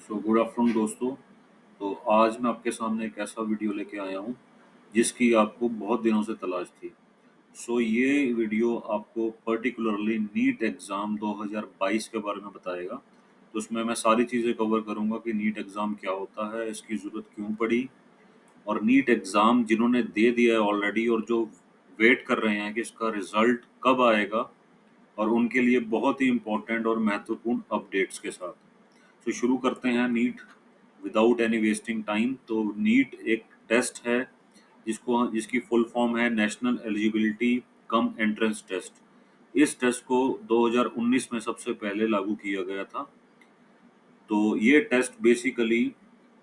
Good afternoon दोस्तों। तो आज मैं आपके सामने एक ऐसा वीडियो लेके आया हूँ जिसकी आपको बहुत दिनों से तलाश थी। ये वीडियो आपको पर्टिकुलरली नीट एग्ज़ाम 2022 के बारे में बताएगा। तो उसमें मैं सारी चीज़ें कवर करूँगा कि नीट एग्ज़ाम क्या होता है, इसकी ज़रूरत क्यों पड़ी, और नीट एग्ज़ाम जिन्होंने दे दिया है ऑलरेडी और जो वेट कर रहे हैं कि इसका रिज़ल्ट कब आएगा, और उनके लिए बहुत ही इम्पोर्टेंट और महत्वपूर्ण अपडेट्स के साथ। शुरू करते हैं NEET without any wasting time. तो नीट एक टेस्ट है जिसकी फुल फॉर्म है national eligibility cum entrance test. इस टेस्ट को 2019 में सबसे पहले लागू किया गया था। तो ये टेस्ट बेसिकली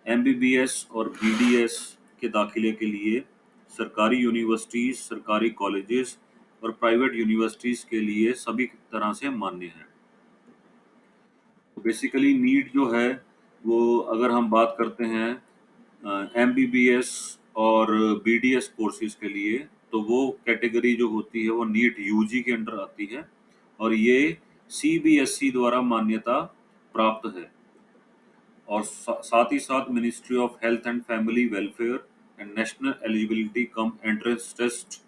एमबीबीएस और बीडीएस के दाखिले के लिए सरकारी यूनिवर्सिटीज, सरकारी कॉलेजेस और प्राइवेट यूनिवर्सिटीज के लिए सभी तरह से मान्य है। तो बेसिकली नीट जो है वो, अगर हम बात करते हैं एमबीबीएस और बीडीएस कोर्सेज के लिए, तो वो कैटेगरी जो होती है वो नीट यूजी के अंडर आती है और ये सीबीएसई द्वारा मान्यता प्राप्त है। और साथ ही साथ ministry of health and family welfare and national eligibility cum entrance test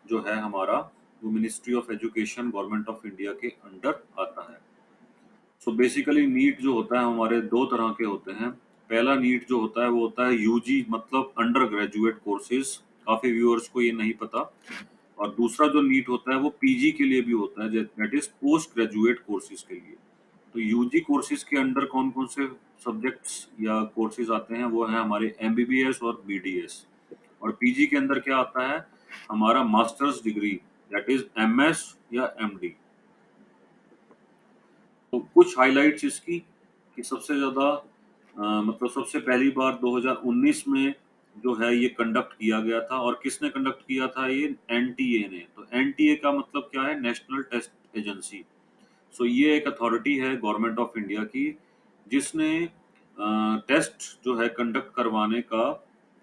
जो है हमारा, वो ministry of education government of India के अंडर आता है। बेसिकली नीट जो होता है हमारे दो तरह के होते हैं। पहला नीट जो होता है वो होता है यूजी, मतलब अंडर ग्रेजुएट कोर्सेज। काफी व्यूअर्स को ये नहीं पता। और दूसरा जो नीट होता है वो पीजी के लिए भी होता है, that is post graduate courses के लिए। तो यूजी कोर्सेज के अंडर कौन कौन से सब्जेक्ट्स या कोर्सेज आते हैं, वो है हमारे एमबीबीएस और बीडीएस। और पीजी के अंदर क्या आता है, हमारा masters degree, that is MS या एमडी। तो कुछ हाइलाइट्स इसकी कि सबसे ज़्यादा मतलब सबसे पहली बार 2019 में जो है ये कंडक्ट किया गया था। और किसने कंडक्ट किया था, ये एनटीए ने। तो एनटीए का मतलब क्या है, नेशनल टेस्ट एजेंसी। ये एक अथॉरिटी है गवर्नमेंट ऑफ इंडिया की, जिसने टेस्ट जो है कंडक्ट करवाने का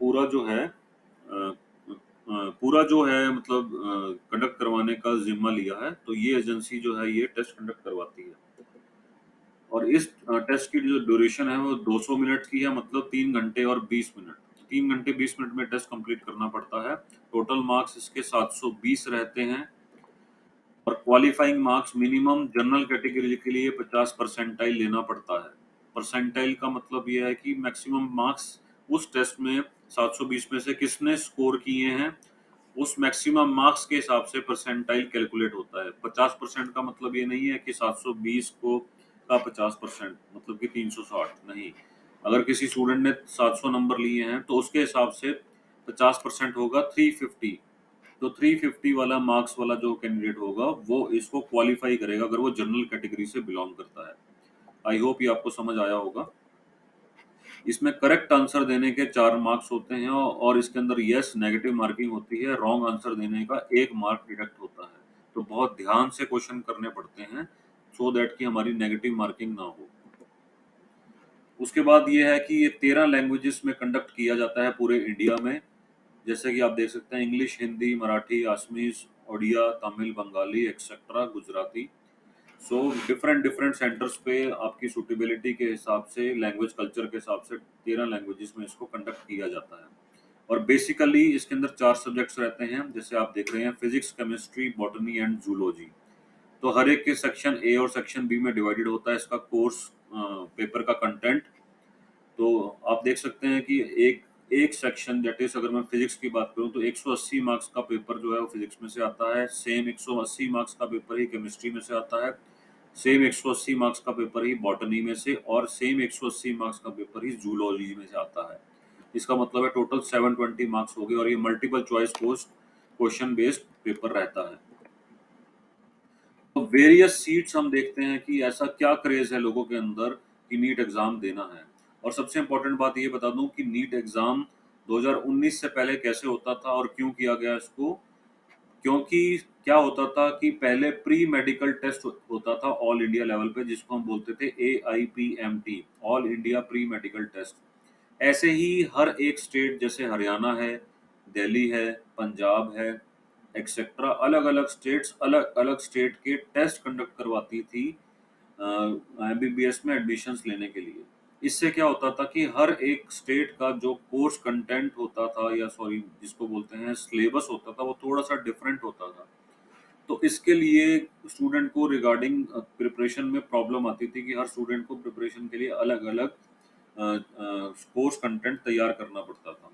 पूरा जो है पूरा जो है मतलब कंडक्ट करवाने का जिम्मा लिया है। तो ये एजेंसी जो है ये टेस्ट कंडक्ट करवाती है। और इस टेस्ट की जो ड्यूरेशन है वो 200 मिनट की है, मतलब 3 घंटे और 20 मिनट। 3 घंटे 20 मिनट में टेस्ट कंप्लीट करना पड़ता है। टोटल मार्क्स इसके 720 रहते हैं। और qualifying marks minimum general category के लिए 50 परसेंटाइल लेना पड़ता है। परसेंटाइल का मतलब ये है कि मैक्सिमम मार्क्स उस टेस्ट में 720 में से किसने स्कोर किए हैं, उस मैक्सिमम मार्क्स के हिसाब से परसेंटाइल कैलकुलेट होता है। 50% का मतलब ये नहीं है कि 720 को का 50%, मतलब कि 360 नहीं। अगर किसी स्टूडेंट ने 700 नंबर लिए हैं तो उसके हिसाब से 50% होगा 350। तो 350 वाला मार्क्स वाला जो कैंडिडेट होगा वो इसको क्वालिफाई करेगा अगर वो जनरल कैटेगरी से बिलोंग करता है। आई होप ये आपको समझ आया होगा। इसमें करेक्ट आंसर देने के 4 मार्क्स होते हैं और इसके अंदर यस नेगेटिव मार्किंग होती है, रॉन्ग आंसर देने का 1 मार्क डिडक्ट होता है। तो बहुत ध्यान से क्वेश्चन करने पड़ते हैं सो दैट कि हमारी नेगेटिव मार्किंग ना हो। उसके बाद ये है कि ये 13 लैंग्वेजेस में कंडक्ट किया जाता है पूरे इंडिया में। जैसे कि आप देख सकते हैं, English, Hindi, Marathi, आसमीज, Odia, Tamil, Bengali etcetera, Gujarati. Different different centres पे आपकी सूटेबिलिटी के हिसाब से, लैंग्वेज कल्चर के हिसाब से 13 लैंग्वेजेस में इसको कंडक्ट किया जाता है। और बेसिकली इसके अंदर 4 सब्जेक्ट्स रहते हैं, जैसे आप देख रहे हैं, physics, chemistry, botany and zoology. तो हर एक के सेक्शन ए और सेक्शन बी में डिवाइडेड होता है इसका कोर्स पेपर का कंटेंट। तो आप देख सकते हैं कि एक एक सेक्शन, दैट इज अगर मैं फिजिक्स की बात करूं तो 180 मार्क्स का पेपर जो है वो फिजिक्स में से आता है। सेम 180 मार्क्स का पेपर ही केमिस्ट्री में से आता है। सेम 180 मार्क्स का पेपर ही बॉटनी में से, और सेम 180 मार्क्स का पेपर ही जूलॉजी में से आता है। इसका मतलब है टोटल 720 मार्क्स हो गए। और ये multiple choice question based paper रहता है। तो वेरियस सीट्स हम देखते हैं कि ऐसा क्या क्रेज है लोगों के अंदर कि नीट एग्जाम देना है। और सबसे इम्पोर्टेंट बात ये बता दूं कि नीट एग्जाम 2019 से पहले कैसे होता था और क्यों किया गया इसको। क्योंकि क्या होता था कि पहले प्री मेडिकल टेस्ट होता था ऑल इंडिया लेवल पे, जिसको हम बोलते थे AIPMT, all India pre medical test. ऐसे ही हर एक स्टेट, जैसे हरियाणा है, दिल्ली है, पंजाब है एक्सेट्रा, अलग अलग स्टेट्स अलग अलग स्टेट के टेस्ट कंडक्ट करवाती थी एमबीबीएस में एडमिशन्स लेने के लिए। इससे क्या होता था कि हर एक स्टेट का जो कोर्स कंटेंट होता था, या सॉरी जिसको बोलते हैं सिलेबस होता था, वो थोड़ा सा डिफरेंट होता था। तो इसके लिए स्टूडेंट को रिगार्डिंग प्रिपरेशन में प्रॉब्लम आती थी कि हर स्टूडेंट को प्रिपरेशन के लिए अलग अलग कोर्स कंटेंट तैयार करना पड़ता था।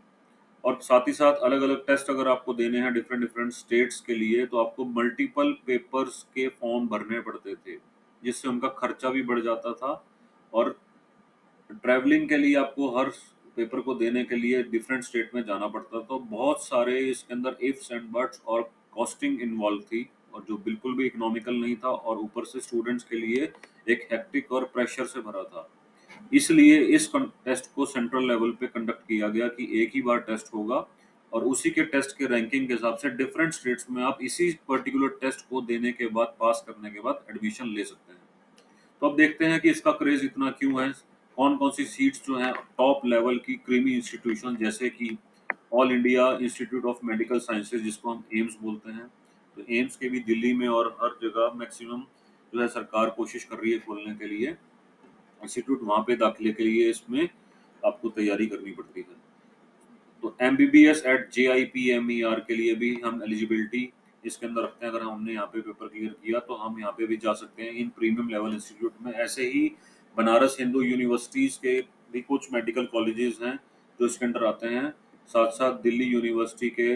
और साथ ही साथ अलग अलग टेस्ट अगर आपको देने हैं डिफरेंट डिफरेंट स्टेट्स के लिए, तो आपको मल्टीपल पेपर्स के फॉर्म भरने पड़ते थे, जिससे उनका खर्चा भी बढ़ जाता था। और ट्रैवलिंग के लिए आपको हर पेपर को देने के लिए डिफरेंट स्टेट में जाना पड़ता, तो बहुत सारे इसके अंदर इफ्स एंड बट्स और कॉस्टिंग इन्वॉल्व थी, और जो बिल्कुल भी इकोनॉमिकल नहीं था, और ऊपर से स्टूडेंट्स के लिए एक हेक्टिक और प्रेशर से भरा था। इसलिए इस टेस्ट को सेंट्रल लेवल पे कंडक्ट किया गया कि एक ही बार टेस्ट होगा, और उसी के टेस्ट के रैंकिंग के हिसाब से डिफरेंट स्टेट्स में आप इसी पर्टिकुलर टेस्ट को देने के बाद, पास करने के बाद एडमिशन ले सकते हैं। तो अब देखते हैं कि इसका क्रेज इतना क्यों है। कौन कौन सी सीट्स जो हैं टॉप लेवल की क्रीमी इंस्टीट्यूशन, जैसे कि all India institute of medical sciences, जिसको हम एम्स बोलते हैं, तो एम्स के भी दिल्ली में और हर जगह मैक्सिमम जो है सरकार कोशिश कर रही है खोलने के लिए इंस्टीट्यूट, वहाँ पे दाखिले के लिए इसमें आपको तैयारी करनी पड़ती है। तो एमबीबीएस एट JIPMER के लिए भी हम एलिजिबिलिटी इसके अंदर रखते हैं। अगर हमने यहाँ पे पेपर क्लियर किया तो हम यहाँ पे भी जा सकते हैं इन प्रीमियम लेवल इंस्टीट्यूट में। ऐसे ही बनारस हिंदू यूनिवर्सिटीज़ के भी कुछ मेडिकल कॉलेजेस हैं जो इसके अंदर आते हैं। साथ साथ दिल्ली यूनिवर्सिटी के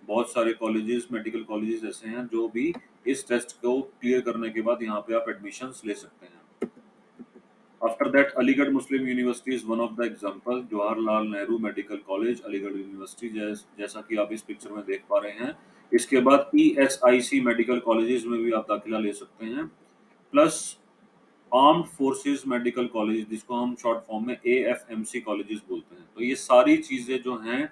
बहुत सारे कॉलेजेस, मेडिकल कॉलेजेस ऐसे हैं जो भी इस टेस्ट को क्लियर करने के बाद यहाँ पे आप एडमिशन्स ले सकते हैं। After that, Aligarh Muslim University is one of the example. Jawaharlal Nehru medical college, Aligarh university, जैसा कि आप इस पिक्चर में देख पा रहे हैं। इसके बाद ESIC मेडिकल कॉलेजेस में भी आप दाखिला ले सकते हैं, plus armed forces medical college, जिसको हम शॉर्ट फॉर्म में AFMC कॉलेजेस बोलते हैं। तो ये सारी चीज़ें जो हैं,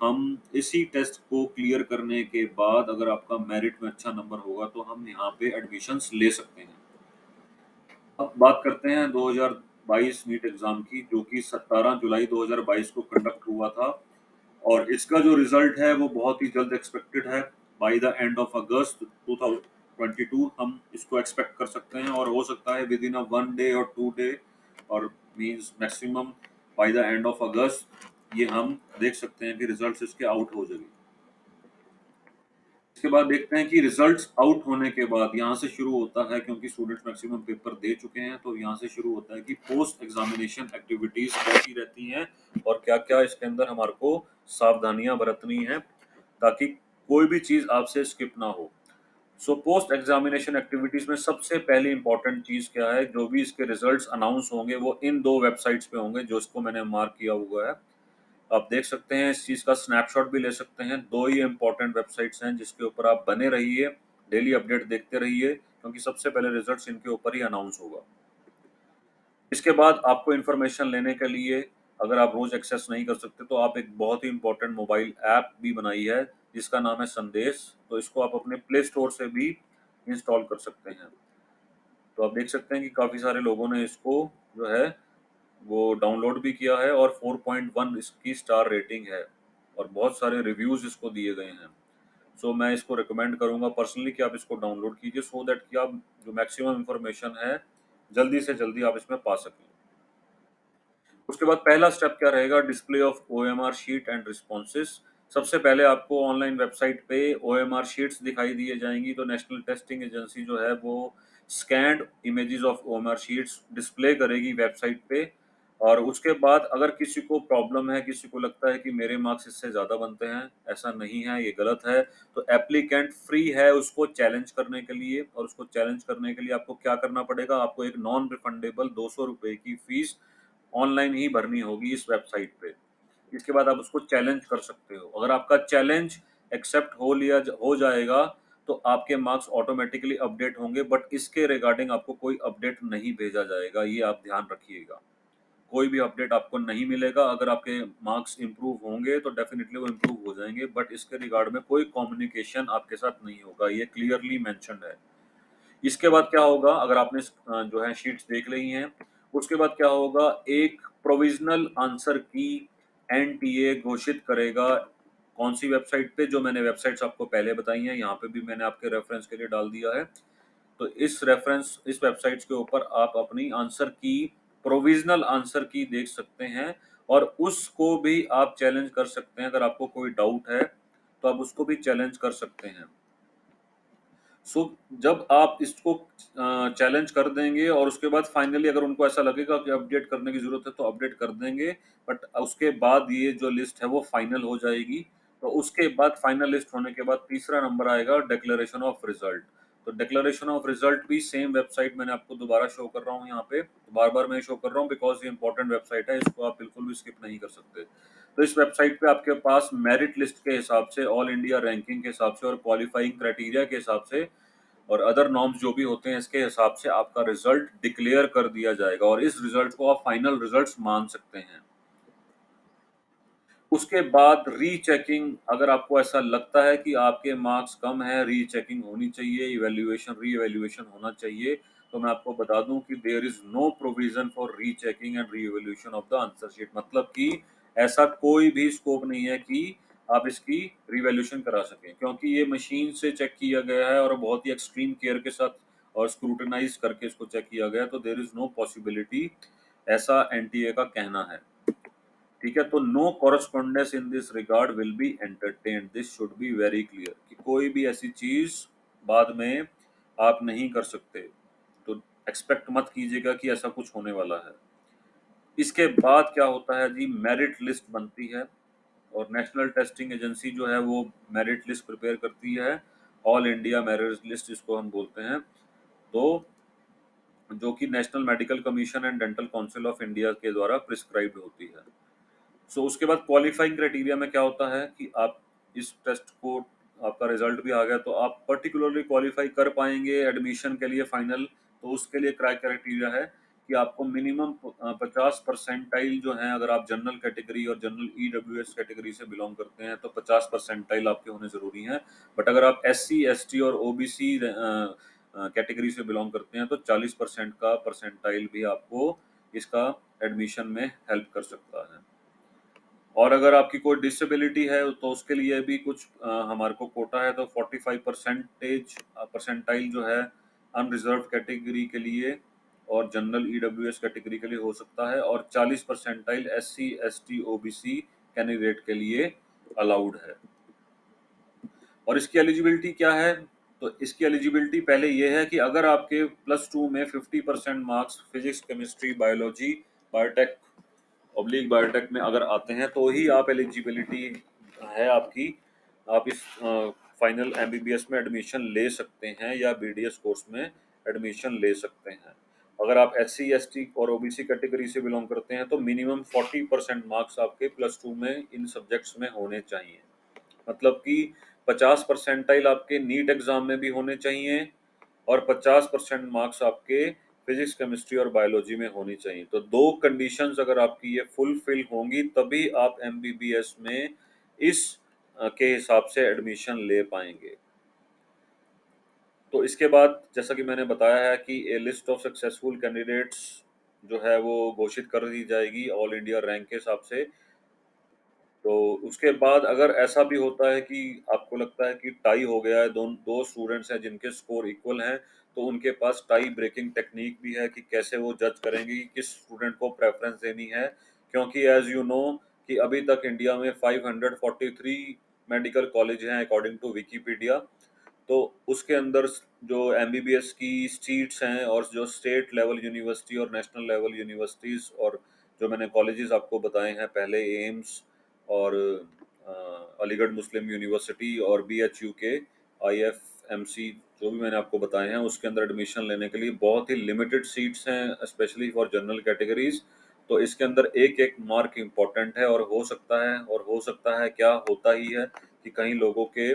हम इसी टेस्ट को क्लियर करने के बाद अगर आपका मेरिट में अच्छा नंबर होगा तो हम यहाँ पे एडमिशन्स ले सकते हैं। अब बात करते हैं 2022 नीट एग्जाम की, जो कि 17 जुलाई 2022 को कंडक्ट हुआ था, और इसका जो रिजल्ट है वो बहुत ही जल्द एक्सपेक्टेड है। बाय द एंड ऑफ अगस्त 2022 हम इसको एक्सपेक्ट कर सकते हैं, और हो सकता है विद इन अ 1 डे और 2 डे, और means maximum by the end of अगस्त ये हम देख सकते हैं कि रिजल्ट्स इसके आउट हो जाएंगे। इसके बाद देखते हैं कि रिजल्ट्स आउट होने के बाद यहाँ से शुरू होता है, क्योंकि स्टूडेंट्स मैक्सिमम पेपर दे चुके हैं, तो यहाँ से शुरू होता है कि पोस्ट एग्जामिनेशन एक्टिविटीज कैसी रहती हैं, और क्या क्या इसके अंदर हमारे को सावधानियां बरतनी है, ताकि कोई भी चीज आपसे स्किप ना हो। सो पोस्ट एग्जामिनेशन एक्टिविटीज में सबसे पहली इंपॉर्टेंट चीज क्या है, जो भी इसके रिजल्ट्स अनाउंस होंगे वो इन दो वेबसाइट्स पे होंगे, जो इसको मैंने मार्क किया हुआ है। आप देख सकते हैं, इस चीज़ का स्नैपशॉट भी ले सकते हैं। दो ही इम्पोर्टेंट वेबसाइट्स हैं जिसके ऊपर आप बने रहिए, डेली अपडेट देखते रहिए, क्योंकि सबसे पहले रिजल्ट्स इनके ऊपर ही अनाउंस होगा। इसके बाद आपको इन्फॉर्मेशन लेने के लिए, अगर आप रोज एक्सेस नहीं कर सकते, तो आप एक बहुत ही इम्पोर्टेंट मोबाइल ऐप भी बनाई है जिसका नाम है संदेश। तो इसको आप अपने प्ले स्टोर से भी इंस्टॉल कर सकते हैं। तो आप देख सकते हैं कि काफ़ी सारे लोगों ने इसको जो है वो डाउनलोड भी किया है, और 4.1 इसकी स्टार रेटिंग है, और बहुत सारे रिव्यूज इसको दिए गए हैं। सो मैं इसको रिकमेंड करूंगा पर्सनली कि आप इसको डाउनलोड कीजिए, सो दैट कि आप जो मैक्सिमम इंफॉर्मेशन है जल्दी से जल्दी आप इसमें पा सकें। उसके बाद पहला स्टेप क्या रहेगा, display of OMR sheet and responses. सबसे पहले आपको ऑनलाइन वेबसाइट पे OMR शीट्स दिखाई दिए जाएंगी। तो नेशनल टेस्टिंग एजेंसी जो है वो scanned images of OMR sheets display करेगी वेबसाइट पे। और उसके बाद अगर किसी को प्रॉब्लम है, किसी को लगता है कि मेरे मार्क्स इससे ज़्यादा बनते हैं, ऐसा नहीं है, ये गलत है, तो एप्लीकेंट फ्री है उसको चैलेंज करने के लिए। और उसको चैलेंज करने के लिए आपको क्या करना पड़ेगा, आपको एक नॉन रिफंडेबल 200 रुपये की फीस ऑनलाइन ही भरनी होगी इस वेबसाइट पे। इसके बाद आप उसको चैलेंज कर सकते हो। अगर आपका चैलेंज एक्सेप्ट हो जाएगा, तो आपके मार्क्स ऑटोमेटिकली अपडेट होंगे, बट इसके रिगार्डिंग आपको कोई अपडेट नहीं भेजा जाएगा, ये आप ध्यान रखिएगा। कोई भी अपडेट आपको नहीं मिलेगा। अगर आपके मार्क्स इंप्रूव होंगे तो डेफिनेटली वो इंप्रूव हो जाएंगे, बट इसके रिगार्ड में कोई कम्युनिकेशन आपके साथ नहीं होगा, ये क्लियरली मेंशन्ड है। इसके बाद क्या होगा, अगर आपने जो है शीट्स देख ली हैं, उसके बाद क्या होगा, एक प्रोविजनल आंसर की NTA घोषित करेगा। कौन सी वेबसाइट पे, जो मैंने वेबसाइट्स आपको पहले बताई हैं, यहाँ पे भी मैंने आपके रेफरेंस के लिए डाल दिया है। तो इस वेबसाइट्स के ऊपर आप अपनी आंसर की प्रोविजनल आंसर की देख सकते हैं, और उसको भी आप चैलेंज कर सकते हैं। अगर आपको कोई डाउट है तो आप उसको भी चैलेंज कर सकते हैं। सो जब आप इसको चैलेंज कर देंगे और उसके बाद फाइनली अगर उनको ऐसा लगेगा कि अपडेट करने की जरूरत है तो अपडेट कर देंगे, बट उसके बाद ये जो लिस्ट है वो फाइनल हो जाएगी। तो उसके बाद फाइनल लिस्ट होने के बाद तीसरा नंबर आएगा डिक्लेरेशन ऑफ रिजल्ट। तो डिक्लेरेशन ऑफ रिजल्ट भी सेम वेबसाइट मैंने आपको दोबारा शो कर रहा हूँ यहाँ पे, बार बार मैं शो कर रहा हूँ बिकॉज ये इंपॉर्टेंट वेबसाइट है, इसको आप बिल्कुल भी स्किप नहीं कर सकते। तो इस वेबसाइट पे आपके पास मेरिट लिस्ट के हिसाब से, ऑल इंडिया रैंकिंग के हिसाब से और क्वालिफाइंग क्राइटेरिया के हिसाब से और अदर नॉर्म्स जो भी होते हैं इसके हिसाब से आपका रिजल्ट डिक्लेयर कर दिया जाएगा, और इस रिजल्ट को आप फाइनल रिजल्ट्स मान सकते हैं। उसके बाद रीचेकिंग, अगर आपको ऐसा लगता है कि आपके मार्क्स कम है, रीचेकिंग होनी चाहिए, इवैल्यूएशन री-इवैल्यूएशन होना चाहिए, तो मैं आपको बता दूं कि there is no provision for rechecking and re-evaluation of the answer sheet. मतलब कि ऐसा कोई भी स्कोप नहीं है कि आप इसकी रिवैल्यूएशन करा सकें, क्योंकि ये मशीन से चेक किया गया है और बहुत ही एक्सट्रीम केयर के साथ और स्क्रूटनाइज करके इसको चेक किया गया है। तो देयर इज नो पॉसिबिलिटी, ऐसा एनटीए का कहना है। ठीक है, तो no correspondence in this regard will be entertained, this should be very clear कि कोई भी ऐसी चीज बाद में आप नहीं कर सकते, तो एक्सपेक्ट मत कीजिएगा कि ऐसा कुछ होने वाला है। इसके बाद क्या होता है जी, मेरिट लिस्ट बनती है, और नेशनल टेस्टिंग एजेंसी जो है वो मेरिट लिस्ट प्रिपेयर करती है, ऑल इंडिया मेरिट लिस्ट जिसको हम बोलते हैं, तो जो कि national medical commission and dental council of India के द्वारा प्रिस्क्राइब्ड होती है। सो उसके बाद क्वालिफाइंग क्राइटेरिया में क्या होता है कि आप इस टेस्ट को, आपका रिजल्ट भी आ गया तो आप पर्टिकुलरली क्वालिफाई कर पाएंगे एडमिशन के लिए फाइनल। तो उसके लिए क्राइटेरिया है कि आपको मिनिमम 50 परसेंटाइल जो है, अगर आप जनरल कैटेगरी और जनरल ईडब्ल्यूएस कैटेगरी से बिलोंग करते हैं तो 50 परसेंटाइल आपके होने जरूरी हैं। बट अगर आप SC ST और OBC कैटेगरी से बिलोंग करते हैं तो 40% का परसेंटाइल भी आपको इसका एडमिशन में हेल्प कर सकता है। और अगर आपकी कोई डिसेबिलिटी है तो उसके लिए भी कुछ हमारे को कोटा है, तो 45% परसेंटाइल जो है अनरिजर्व कैटेगरी के लिए और जनरल EWS कैटेगरी के लिए हो सकता है, और 40 percentile SC ST OBC candidate के लिए अलाउड है। और इसकी एलिजिबिलिटी क्या है, तो इसकी एलिजिबिलिटी पहले ये है कि अगर आपके +2 में 50% marks physics chemistry biology biotech oblique biotech में अगर आते हैं तो ही आप एलिजिबिलिटी है आपकी, आप इस फाइनल MBBS में एडमिशन ले सकते हैं या BDS कोर्स में एडमिशन ले सकते हैं। अगर आप SC ST और OBC कैटेगरी से बिलोंग करते हैं तो मिनिमम 40% मार्क्स आपके +2 में इन सब्जेक्ट्स में होने चाहिए। मतलब कि 50 परसेंटाइल आपके नीट एग्जाम में भी होने चाहिए और 50% मार्क्स आपके फिजिक्स केमिस्ट्री और बायोलॉजी में होनी चाहिए। तो दो कंडीशंस अगर आपकी ये फुलफिल होंगी तभी आप MBBS में इस के हिसाब से एडमिशन ले पाएंगे। तो इसके बाद जैसा कि मैंने बताया है कि ए लिस्ट ऑफ सक्सेसफुल कैंडिडेट्स जो है वो घोषित कर दी जाएगी ऑल इंडिया रैंक के हिसाब से। तो उसके बाद अगर ऐसा भी होता है कि आपको लगता है कि टाई हो गया है, दो स्टूडेंट्स हैं जिनके स्कोर इक्वल हैं, तो उनके पास टाई ब्रेकिंग टेक्निक भी है कि कैसे वो जज करेंगे कि किस स्टूडेंट को प्रेफरेंस देनी है। क्योंकि एज यू नो कि अभी तक इंडिया में 543 मेडिकल कॉलेज हैं अकॉर्डिंग टू विकीपीडिया। तो उसके अंदर जो MBBS की सीट्स हैं और जो स्टेट लेवल यूनिवर्सिटी और नेशनल लेवल यूनिवर्सिटीज और जो मैंने कॉलेजेस आपको बताए हैं पहले, एम्स और अलीगढ़ मुस्लिम यूनिवर्सिटी और BHU के IFMC, जो भी मैंने आपको बताए हैं उसके अंदर एडमिशन लेने के लिए बहुत ही लिमिटेड सीट्स हैं स्पेशली फॉर जनरल कैटेगरीज। तो इसके अंदर एक एक मार्क इम्पोर्टेंट है, और हो सकता है क्या होता ही है कि कई लोगों के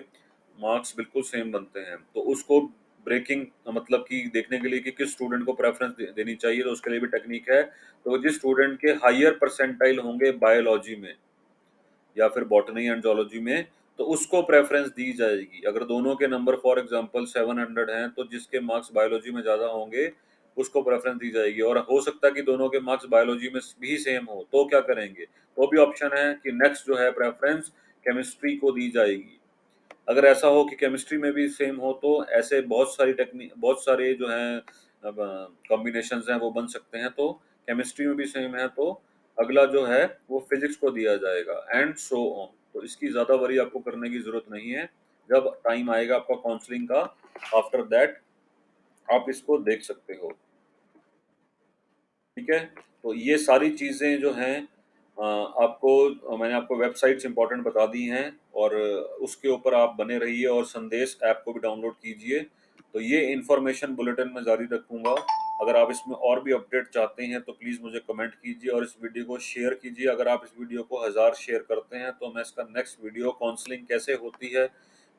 मार्क्स बिल्कुल सेम बनते हैं। तो उसको ब्रेकिंग मतलब कि देखने के लिए कि किस स्टूडेंट को प्रेफरेंस देनी चाहिए, तो उसके लिए भी टेक्निक है। तो जिस स्टूडेंट के हायर परसेंटाइल होंगे बायोलॉजी में या फिर बॉटनी एंड जोलॉजी में, तो उसको प्रेफरेंस दी जाएगी। अगर दोनों के नंबर फॉर एग्जांपल 700 हैं तो जिसके मार्क्स बायोलॉजी में ज़्यादा होंगे उसको प्रेफरेंस दी जाएगी। और हो सकता है कि दोनों के मार्क्स बायोलॉजी में भी सेम हो, तो क्या करेंगे, तो भी ऑप्शन है कि नेक्स्ट जो है प्रेफरेंस केमिस्ट्री को दी जाएगी। अगर ऐसा हो कि केमिस्ट्री में भी सेम हो तो ऐसे बहुत सारे जो हैं कॉम्बिनेशंस हैं वो बन सकते हैं। तो केमिस्ट्री में भी सेम है, तो अगला जो है वो फिजिक्स को दिया जाएगा, एंड सो ऑन। तो इसकी ज़्यादा वरी आपको करने की ज़रूरत नहीं है। जब टाइम आएगा आपका काउंसलिंग का, आफ्टर दैट आप इसको देख सकते हो। ठीक है, तो ये सारी चीज़ें जो हैं आपको मैंने आपको वेबसाइट्स इंपॉर्टेंट बता दी हैं, और उसके ऊपर आप बने रहिए, और संदेश ऐप को भी डाउनलोड कीजिए। तो ये इन्फॉर्मेशन बुलेटिन में जारी रखूंगा। अगर आप इसमें और भी अपडेट चाहते हैं तो प्लीज़ मुझे कमेंट कीजिए, और इस वीडियो को शेयर कीजिए। अगर आप इस वीडियो को 1000 शेयर करते हैं तो मैं इसका नेक्स्ट वीडियो काउंसलिंग कैसे होती है,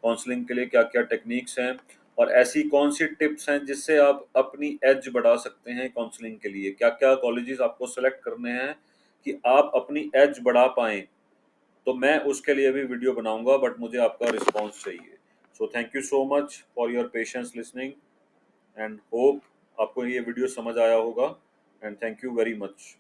काउंसलिंग के लिए क्या क्या टेक्निक्स हैं, और ऐसी कौन सी टिप्स हैं जिससे आप अपनी एज बढ़ा सकते हैं काउंसलिंग के लिए, क्या क्या कॉलेजेस आपको सेलेक्ट करने हैं कि आप अपनी एज बढ़ा पाएं, तो मैं उसके लिए भी वीडियो बनाऊंगा, बट मुझे आपका रिस्पांस चाहिए। So thank you so much for your patience listening, and hope आपको ये वीडियो समझ आया होगा, and thank you very much.